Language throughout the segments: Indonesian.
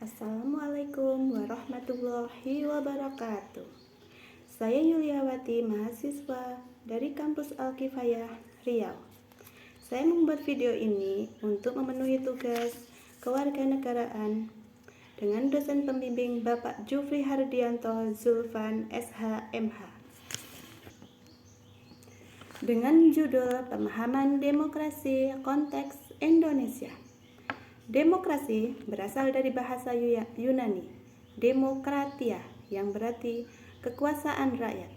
Assalamualaikum warahmatullahi wabarakatuh. Saya Yuliawati, mahasiswa dari kampus Al-Kifayah, Riau. Saya membuat video ini untuk memenuhi tugas kewarganegaraan dengan dosen pembimbing Bapak Jufri Hardianto Zulfan SH.MH. Dengan judul Pemahaman Demokrasi Konteks Indonesia. Demokrasi berasal dari bahasa Yunani, demokratia, yang berarti kekuasaan rakyat.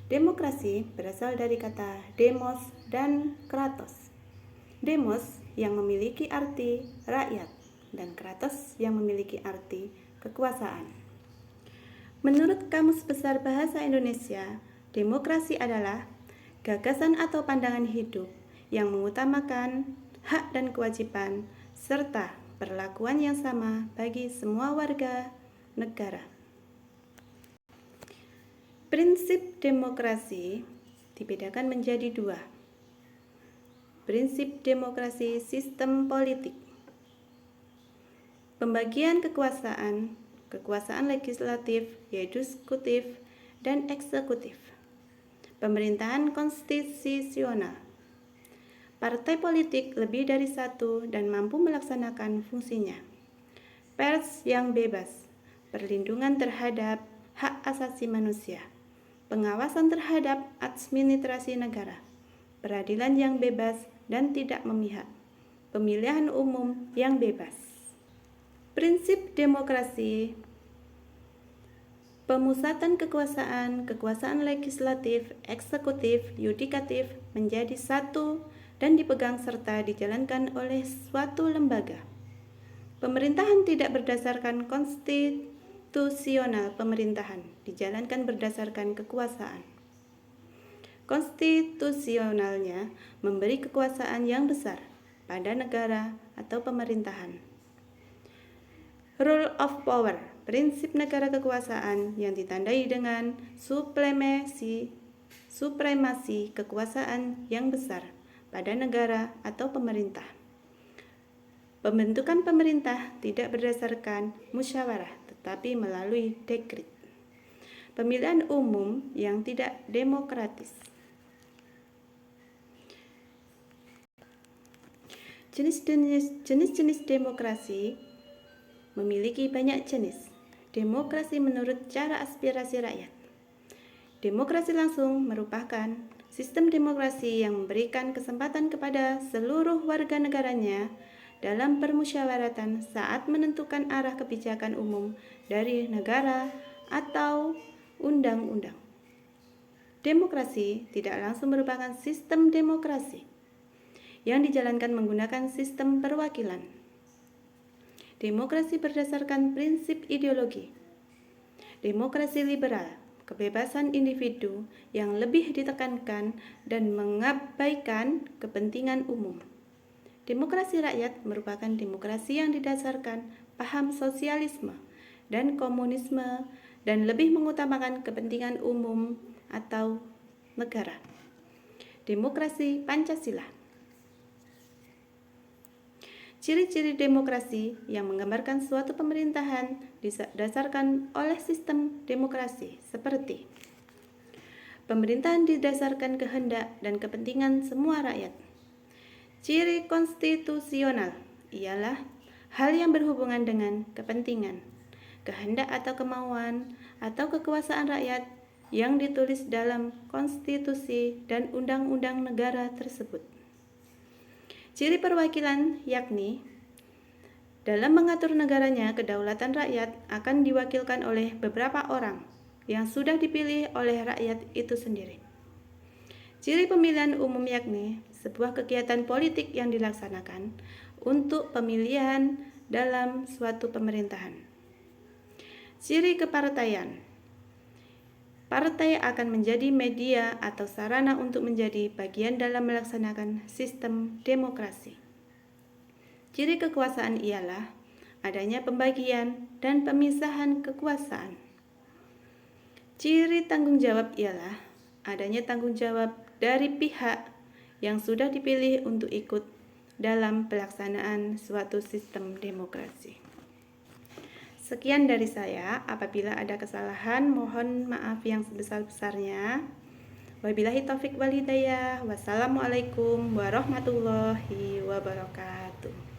Demokrasi berasal dari kata demos dan kratos. Demos yang memiliki arti rakyat dan kratos yang memiliki arti kekuasaan. Menurut Kamus Besar Bahasa Indonesia, demokrasi adalah gagasan atau pandangan hidup yang mengutamakan hak dan kewajiban serta perlakuan yang sama bagi semua warga negara. Prinsip demokrasi dibedakan menjadi dua. Prinsip demokrasi sistem politik. Pembagian kekuasaan, kekuasaan legislatif yaitu eksekutif dan eksekutif. Pemerintahan konstitusional. Partai politik lebih dari satu dan mampu melaksanakan fungsinya. Pers yang bebas, perlindungan terhadap hak asasi manusia, pengawasan terhadap administrasi negara, peradilan yang bebas dan tidak memihak, pemilihan umum yang bebas. Prinsip demokrasi. Pemusatan kekuasaan, kekuasaan legislatif, eksekutif, yudikatif menjadi satu dan dipegang serta dijalankan oleh suatu lembaga. Pemerintahan tidak berdasarkan konstitusional pemerintahan, dijalankan berdasarkan kekuasaan. Konstitusionalnya memberi kekuasaan yang besar pada negara atau pemerintahan. Rule of power, prinsip negara kekuasaan yang ditandai dengan supremasi kekuasaan yang besar pada negara atau pemerintah. Pembentukan pemerintah tidak berdasarkan musyawarah, tetapi melalui dekret. Pemilihan umum yang tidak demokratis. Jenis-jenis demokrasi memiliki banyak jenis. Demokrasi menurut cara aspirasi rakyat. Demokrasi langsung merupakan sistem demokrasi yang memberikan kesempatan kepada seluruh warga negaranya dalam permusyawaratan saat menentukan arah kebijakan umum dari negara atau undang-undang. Demokrasi tidak langsung merupakan sistem demokrasi yang dijalankan menggunakan sistem perwakilan. Demokrasi berdasarkan prinsip ideologi. Demokrasi liberal, kebebasan individu yang lebih ditekankan dan mengabaikan kepentingan umum. Demokrasi rakyat merupakan demokrasi yang didasarkan paham sosialisme dan komunisme dan lebih mengutamakan kepentingan umum atau negara. Demokrasi Pancasila. Ciri-ciri demokrasi yang menggambarkan suatu pemerintahan didasarkan oleh sistem demokrasi seperti pemerintahan didasarkan kehendak dan kepentingan semua rakyat. Ciri konstitusional ialah hal yang berhubungan dengan kepentingan, kehendak atau kemauan atau kekuasaan rakyat yang ditulis dalam konstitusi dan undang-undang negara tersebut. Ciri perwakilan yakni dalam mengatur negaranya, kedaulatan rakyat akan diwakilkan oleh beberapa orang yang sudah dipilih oleh rakyat itu sendiri. Ciri pemilihan umum yakni sebuah kegiatan politik yang dilaksanakan untuk pemilihan dalam suatu pemerintahan. Ciri kepartaian. Partai akan menjadi media atau sarana untuk menjadi bagian dalam melaksanakan sistem demokrasi. Ciri kekuasaan ialah adanya pembagian dan pemisahan kekuasaan. Ciri tanggung jawab ialah adanya tanggung jawab dari pihak yang sudah dipilih untuk ikut dalam pelaksanaan suatu sistem demokrasi. Sekian dari saya. Apabila ada kesalahan, mohon maaf yang sebesar-besarnya. Wabillahi taufik wal hidayah. Wassalamualaikum warahmatullahi wabarakatuh.